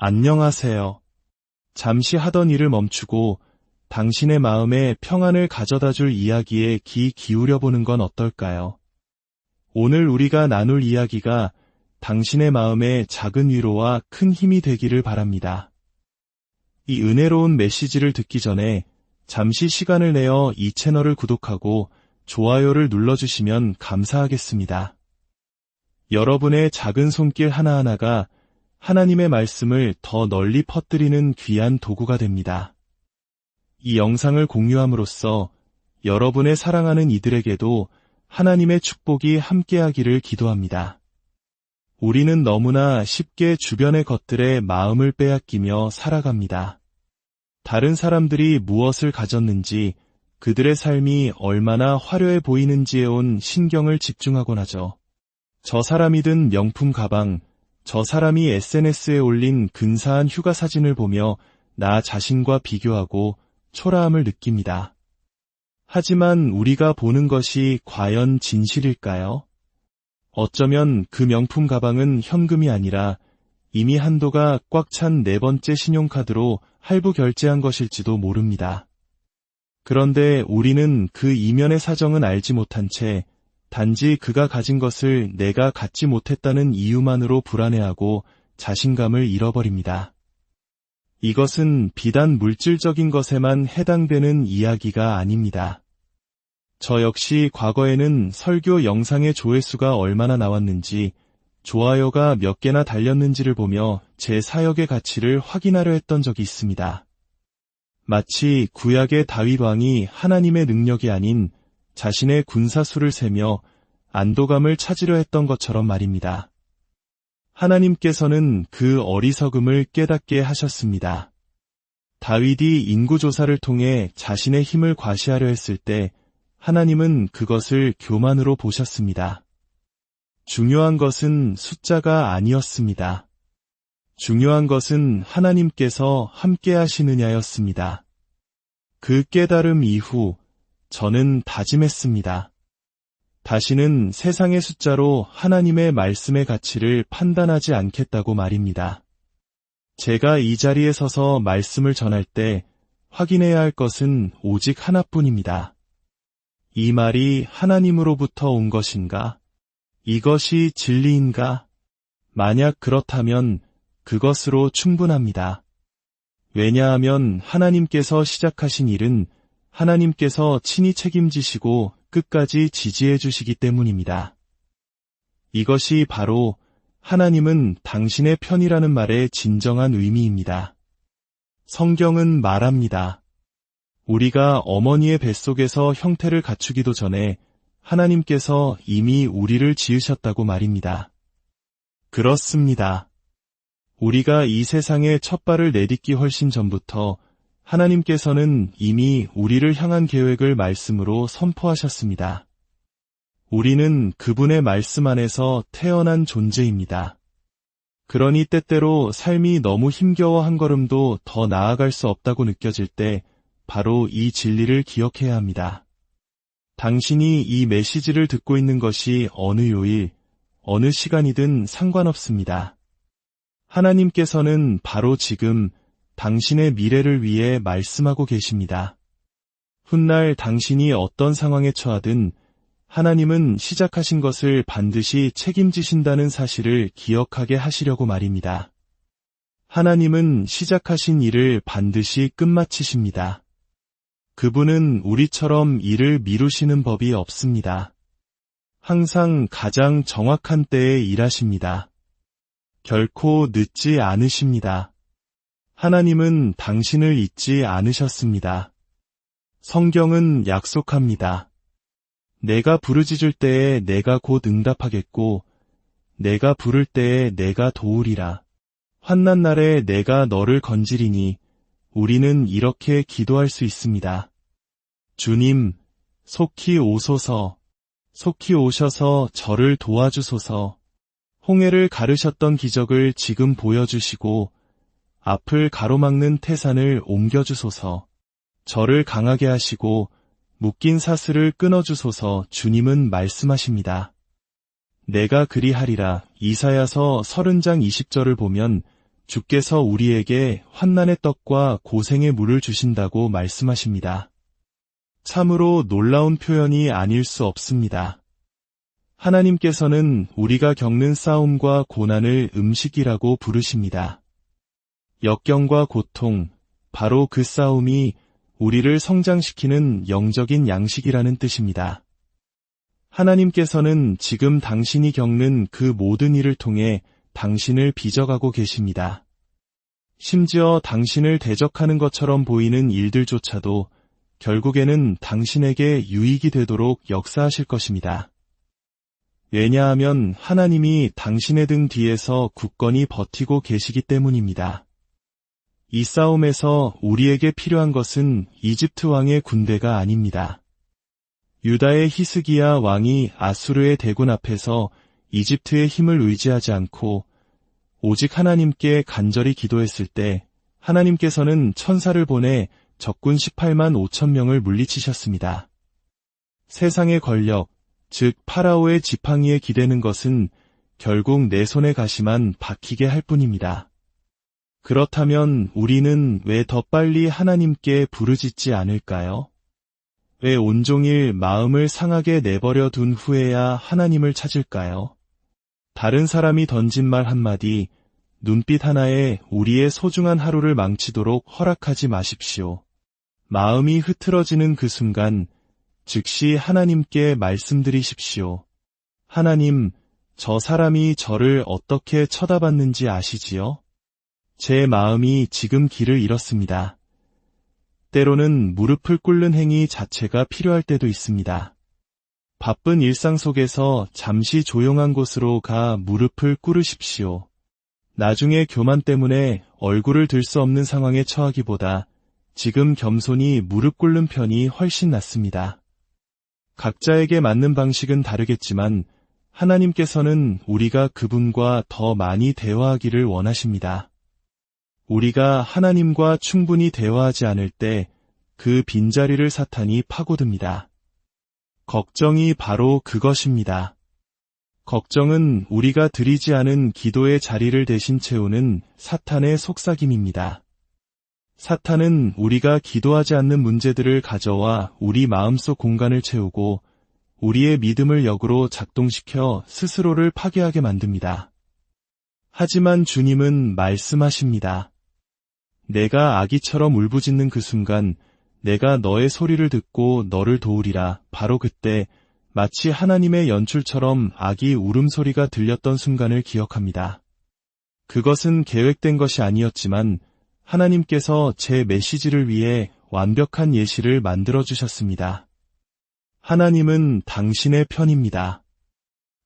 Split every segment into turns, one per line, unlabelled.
안녕하세요. 잠시 하던 일을 멈추고 당신의 마음에 평안을 가져다 줄 이야기에 귀 기울여 보는 건 어떨까요? 오늘 우리가 나눌 이야기가 당신의 마음에 작은 위로와 큰 힘이 되기를 바랍니다. 이 은혜로운 메시지를 듣기 전에 잠시 시간을 내어 이 채널을 구독하고 좋아요를 눌러주시면 감사하겠습니다. 여러분의 작은 손길 하나하나가 하나님의 말씀을 더 널리 퍼뜨리는 귀한 도구가 됩니다. 이 영상을 공유함으로써 여러분의 사랑하는 이들에게도 하나님의 축복이 함께하기를 기도합니다. 우리는 너무나 쉽게 주변의 것들에 마음을 빼앗기며 살아갑니다. 다른 사람들이 무엇을 가졌는지, 그들의 삶이 얼마나 화려해 보이는지에 온 신경을 집중하곤 하죠. 저 사람이 든 명품 가방, 저 사람이 SNS에 올린 근사한 휴가 사진을 보며 나 자신과 비교하고 초라함을 느낍니다. 하지만 우리가 보는 것이 과연 진실일까요? 어쩌면 그 명품 가방은 현금이 아니라 이미 한도가 꽉 찬 네 번째 신용카드로 할부 결제한 것일지도 모릅니다. 그런데 우리는 그 이면의 사정은 알지 못한 채 단지 그가 가진 것을 내가 갖지 못했다는 이유만으로 불안해하고 자신감을 잃어버립니다. 이것은 비단 물질적인 것에만 해당되는 이야기가 아닙니다. 저 역시 과거에는 설교 영상의 조회수가 얼마나 나왔는지, 좋아요가 몇 개나 달렸는지를 보며 제 사역의 가치를 확인하려 했던 적이 있습니다. 마치 구약의 다윗 왕이 하나님의 능력이 아닌 자신의 군사수를 세며 안도감을 찾으려 했던 것처럼 말입니다. 하나님께서는 그 어리석음을 깨닫게 하셨습니다. 다윗이 인구조사를 통해 자신의 힘을 과시하려 했을 때 하나님은 그것을 교만으로 보셨습니다. 중요한 것은 숫자가 아니었습니다. 중요한 것은 하나님께서 함께 하시느냐였습니다. 그 깨달음 이후 저는 다짐했습니다. 다시는 세상의 숫자로 하나님의 말씀의 가치를 판단하지 않겠다고 말입니다. 제가 이 자리에 서서 말씀을 전할 때 확인해야 할 것은 오직 하나뿐입니다. 이 말이 하나님으로부터 온 것인가? 이것이 진리인가? 만약 그렇다면 그것으로 충분합니다. 왜냐하면 하나님께서 시작하신 일은 하나님께서 친히 책임지시고 끝까지 지지해 주시기 때문입니다. 이것이 바로 하나님은 당신의 편이라는 말의 진정한 의미입니다. 성경은 말합니다. 우리가 어머니의 뱃속에서 형태를 갖추기도 전에 하나님께서 이미 우리를 지으셨다고 말입니다. 그렇습니다. 우리가 이 세상에 첫 발을 내딛기 훨씬 전부터 하나님께서는 이미 우리를 향한 계획을 말씀으로 선포하셨습니다. 우리는 그분의 말씀 안에서 태어난 존재입니다. 그러니 때때로 삶이 너무 힘겨워 한 걸음도 더 나아갈 수 없다고 느껴질 때 바로 이 진리를 기억해야 합니다. 당신이 이 메시지를 듣고 있는 것이 어느 요일, 어느 시간이든 상관없습니다. 하나님께서는 바로 지금 당신의 미래를 위해 말씀하고 계십니다. 훗날 당신이 어떤 상황에 처하든 하나님은 시작하신 것을 반드시 책임지신다는 사실을 기억하게 하시려고 말입니다. 하나님은 시작하신 일을 반드시 끝마치십니다. 그분은 우리처럼 일을 미루시는 법이 없습니다. 항상 가장 정확한 때에 일하십니다. 결코 늦지 않으십니다. 하나님은 당신을 잊지 않으셨습니다. 성경은 약속합니다. 내가 부르짖을 때에 내가 곧 응답하겠고 내가 부를 때에 내가 도우리라. 환난 날에 내가 너를 건지리니 우리는 이렇게 기도할 수 있습니다. 주님, 속히 오소서. 속히 오셔서 저를 도와주소서. 홍해를 가르셨던 기적을 지금 보여주시고 앞을 가로막는 태산을 옮겨주소서. 저를 강하게 하시고 묶인 사슬을 끊어주소서. 주님은 말씀하십니다. 내가 그리하리라. 이사야서 30장 20절을 보면 주께서 우리에게 환난의 떡과 고생의 물을 주신다고 말씀하십니다. 참으로 놀라운 표현이 아닐 수 없습니다. 하나님께서는 우리가 겪는 싸움과 고난을 음식이라고 부르십니다. 역경과 고통, 바로 그 싸움이 우리를 성장시키는 영적인 양식이라는 뜻입니다. 하나님께서는 지금 당신이 겪는 그 모든 일을 통해 당신을 빚어가고 계십니다. 심지어 당신을 대적하는 것처럼 보이는 일들조차도 결국에는 당신에게 유익이 되도록 역사하실 것입니다. 왜냐하면 하나님이 당신의 등 뒤에서 굳건히 버티고 계시기 때문입니다. 이 싸움에서 우리에게 필요한 것은 이집트 왕의 군대가 아닙니다. 유다의 히스기야 왕이 아수르의 대군 앞에서 이집트의 힘을 의지하지 않고 오직 하나님께 간절히 기도했을 때 하나님께서는 천사를 보내 적군 18만 5천 명을 물리치셨습니다. 세상의 권력, 즉 파라오의 지팡이에 기대는 것은 결국 내 손에 가시만 박히게 할 뿐입니다. 그렇다면 우리는 왜 더 빨리 하나님께 부르짖지 않을까요? 왜 온종일 마음을 상하게 내버려 둔 후에야 하나님을 찾을까요? 다른 사람이 던진 말 한마디, 눈빛 하나에 우리의 소중한 하루를 망치도록 허락하지 마십시오. 마음이 흐트러지는 그 순간 즉시 하나님께 말씀드리십시오. 하나님, 저 사람이 저를 어떻게 쳐다봤는지 아시지요? 제 마음이 지금 길을 잃었습니다. 때로는 무릎을 꿇는 행위 자체가 필요할 때도 있습니다. 바쁜 일상 속에서 잠시 조용한 곳으로 가 무릎을 꿇으십시오. 나중에 교만 때문에 얼굴을 들 수 없는 상황에 처하기보다 지금 겸손히 무릎 꿇는 편이 훨씬 낫습니다. 각자에게 맞는 방식은 다르겠지만 하나님께서는 우리가 그분과 더 많이 대화하기를 원하십니다. 우리가 하나님과 충분히 대화하지 않을 때 그 빈자리를 사탄이 파고듭니다. 걱정이 바로 그것입니다. 걱정은 우리가 드리지 않은 기도의 자리를 대신 채우는 사탄의 속삭임입니다. 사탄은 우리가 기도하지 않는 문제들을 가져와 우리 마음속 공간을 채우고 우리의 믿음을 역으로 작동시켜 스스로를 파괴하게 만듭니다. 하지만 주님은 말씀하십니다. 내가 아기처럼 울부짖는 그 순간 내가 너의 소리를 듣고 너를 도우리라. 바로 그때 마치 하나님의 연출처럼 아기 울음소리가 들렸던 순간을 기억합니다. 그것은 계획된 것이 아니었지만 하나님께서 제 메시지를 위해 완벽한 예시를 만들어주셨습니다. 하나님은 당신의 편입니다.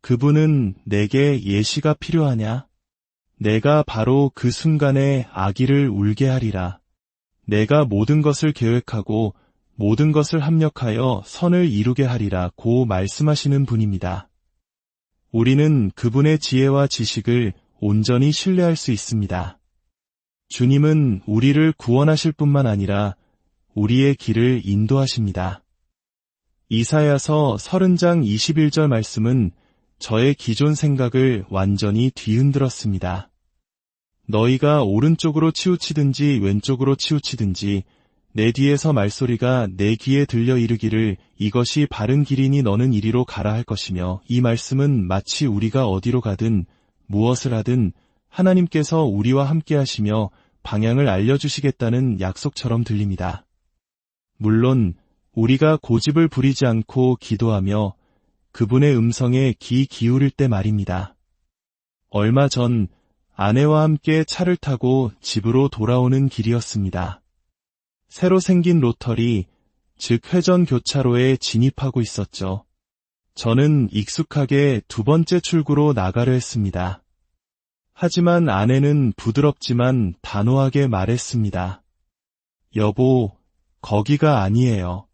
그분은 내게 예시가 필요하냐? 내가 바로 그 순간에 아기를 울게 하리라. 내가 모든 것을 계획하고 모든 것을 합력하여 선을 이루게 하리라 고 말씀하시는 분입니다. 우리는 그분의 지혜와 지식을 온전히 신뢰할 수 있습니다. 주님은 우리를 구원하실 뿐만 아니라 우리의 길을 인도하십니다. 이사야서 30장 21절 말씀은 저의 기존 생각을 완전히 뒤흔들었습니다. 너희가 오른쪽으로 치우치든지 왼쪽으로 치우치든지 내 뒤에서 말소리가 내 귀에 들려 이르기를 이것이 바른 길이니 너는 이리로 가라 할 것이며, 이 말씀은 마치 우리가 어디로 가든 무엇을 하든 하나님께서 우리와 함께 하시며 방향을 알려주시겠다는 약속처럼 들립니다. 물론 우리가 고집을 부리지 않고 기도하며 그분의 음성에 귀 기울일 때 말입니다. 얼마 전 아내와 함께 차를 타고 집으로 돌아오는 길이었습니다. 새로 생긴 로터리, 즉 회전 교차로에 진입하고 있었죠. 저는 익숙하게 두 번째 출구로 나가려 했습니다. 하지만 아내는 부드럽지만 단호하게 말했습니다. 여보, 거기가 아니에요.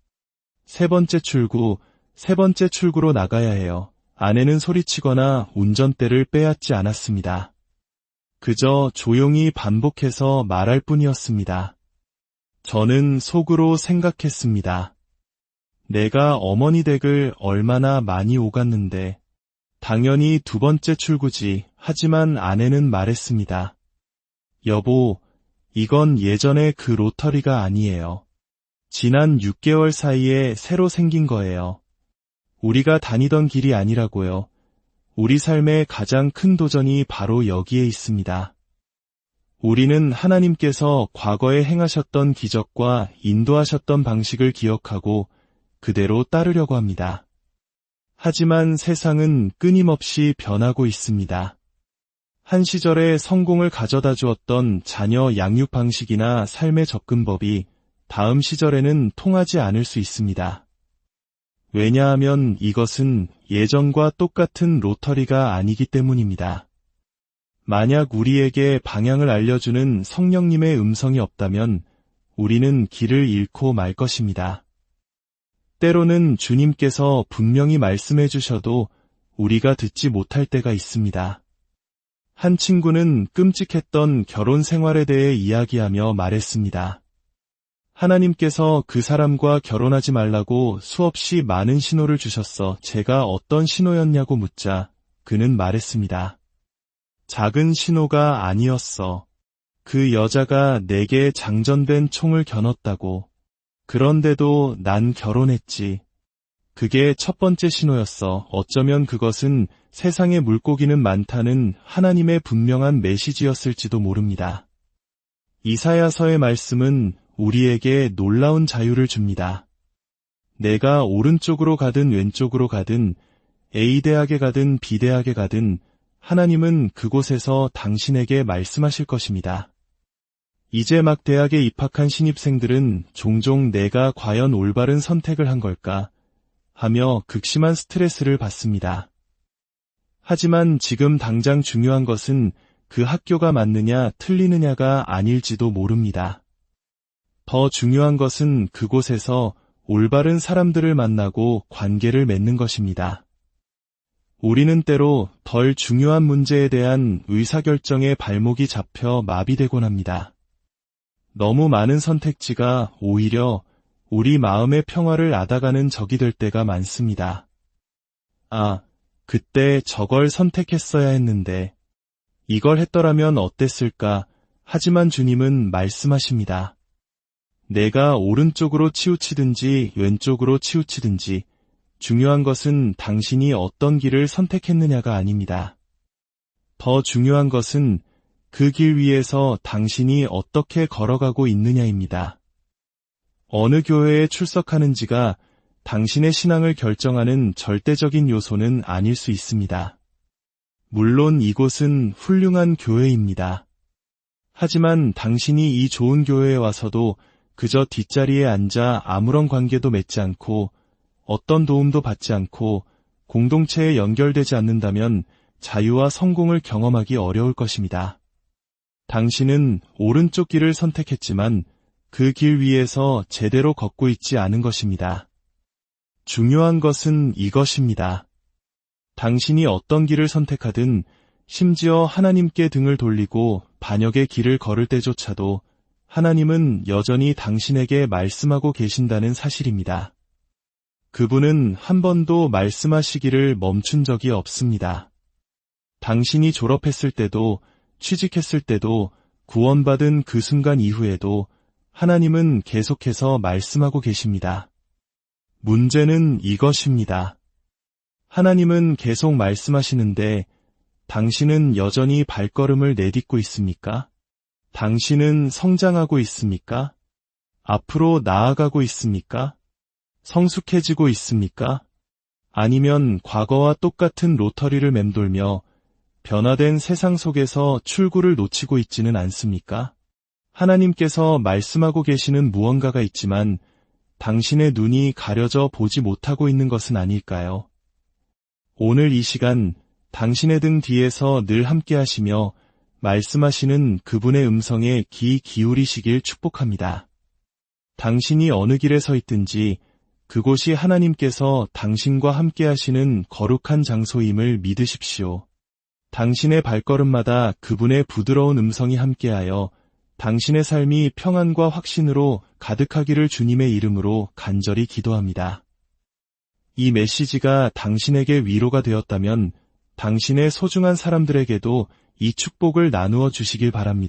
세 번째 출구로 나가야 해요. 아내는 소리치거나 운전대를 빼앗지 않았습니다. 그저 조용히 반복해서 말할 뿐이었습니다. 저는 속으로 생각했습니다. 내가 어머니 댁을 얼마나 많이 오갔는데 당연히 두 번째 출구지. 하지만 아내는 말했습니다. 여보, 이건 예전의 그 로터리가 아니에요. 지난 6개월 사이에 새로 생긴 거예요. 우리가 다니던 길이 아니라고요. 우리 삶의 가장 큰 도전이 바로 여기에 있습니다. 우리는 하나님께서 과거에 행하셨던 기적과 인도하셨던 방식을 기억하고 그대로 따르려고 합니다. 하지만 세상은 끊임없이 변하고 있습니다. 한 시절에 성공을 가져다 주었던 자녀 양육 방식이나 삶의 접근법이 다음 시절에는 통하지 않을 수 있습니다. 왜냐하면 이것은 예전과 똑같은 로터리가 아니기 때문입니다. 만약 우리에게 방향을 알려주는 성령님의 음성이 없다면 우리는 길을 잃고 말 것입니다. 때로는 주님께서 분명히 말씀해 주셔도 우리가 듣지 못할 때가 있습니다. 한 친구는 끔찍했던 결혼 생활에 대해 이야기하며 말했습니다. 하나님께서 그 사람과 결혼하지 말라고 수없이 많은 신호를 주셨어. 제가 어떤 신호였냐고 묻자 그는 말했습니다. 작은 신호가 아니었어. 그 여자가 내게 장전된 총을 겨눴다고. 그런데도 난 결혼했지. 그게 첫 번째 신호였어. 어쩌면 그것은 세상에 물고기는 많다는 하나님의 분명한 메시지였을지도 모릅니다. 이사야서의 말씀은 우리에게 놀라운 자유를 줍니다. 내가 오른쪽으로 가든 왼쪽으로 가든 A대학에 가든 B대학에 가든 하나님은 그곳에서 당신에게 말씀하실 것입니다. 이제 막 대학에 입학한 신입생들은 종종 내가 과연 올바른 선택을 한 걸까 하며 극심한 스트레스를 받습니다. 하지만 지금 당장 중요한 것은 그 학교가 맞느냐 틀리느냐가 아닐지도 모릅니다. 더 중요한 것은 그곳에서 올바른 사람들을 만나고 관계를 맺는 것입니다. 우리는 때로 덜 중요한 문제에 대한 의사결정에 발목이 잡혀 마비되곤 합니다. 너무 많은 선택지가 오히려 우리 마음의 평화를 앗아가는 적이 될 때가 많습니다. 아, 그때 저걸 선택했어야 했는데, 이걸 했더라면 어땠을까? 하지만 주님은 말씀하십니다. 내가 오른쪽으로 치우치든지 왼쪽으로 치우치든지 중요한 것은 당신이 어떤 길을 선택했느냐가 아닙니다. 더 중요한 것은 그 길 위에서 당신이 어떻게 걸어가고 있느냐입니다. 어느 교회에 출석하는지가 당신의 신앙을 결정하는 절대적인 요소는 아닐 수 있습니다. 물론 이곳은 훌륭한 교회입니다. 하지만 당신이 이 좋은 교회에 와서도 그저 뒷자리에 앉아 아무런 관계도 맺지 않고 어떤 도움도 받지 않고 공동체에 연결되지 않는다면 자유와 성공을 경험하기 어려울 것입니다. 당신은 오른쪽 길을 선택했지만 그 길 위에서 제대로 걷고 있지 않은 것입니다. 중요한 것은 이것입니다. 당신이 어떤 길을 선택하든 심지어 하나님께 등을 돌리고 반역의 길을 걸을 때조차도 하나님은 여전히 당신에게 말씀하고 계신다는 사실입니다. 그분은 한 번도 말씀하시기를 멈춘 적이 없습니다. 당신이 졸업했을 때도 취직했을 때도 구원받은 그 순간 이후에도 하나님은 계속해서 말씀하고 계십니다. 문제는 이것입니다. 하나님은 계속 말씀하시는데 당신은 여전히 발걸음을 내딛고 있습니까? 당신은 성장하고 있습니까? 앞으로 나아가고 있습니까? 성숙해지고 있습니까? 아니면 과거와 똑같은 로터리를 맴돌며 변화된 세상 속에서 출구를 놓치고 있지는 않습니까? 하나님께서 말씀하고 계시는 무언가가 있지만 당신의 눈이 가려져 보지 못하고 있는 것은 아닐까요? 오늘 이 시간 당신의 등 뒤에서 늘 함께 하시며 말씀하시는 그분의 음성에 귀 기울이시길 축복합니다. 당신이 어느 길에 서 있든지 그곳이 하나님께서 당신과 함께 하시는 거룩한 장소임을 믿으십시오. 당신의 발걸음마다 그분의 부드러운 음성이 함께하여 당신의 삶이 평안과 확신으로 가득하기를 주님의 이름으로 간절히 기도합니다. 이 메시지가 당신에게 위로가 되었다면 당신의 소중한 사람들에게도 이 축복을 나누어 주시길 바랍니다.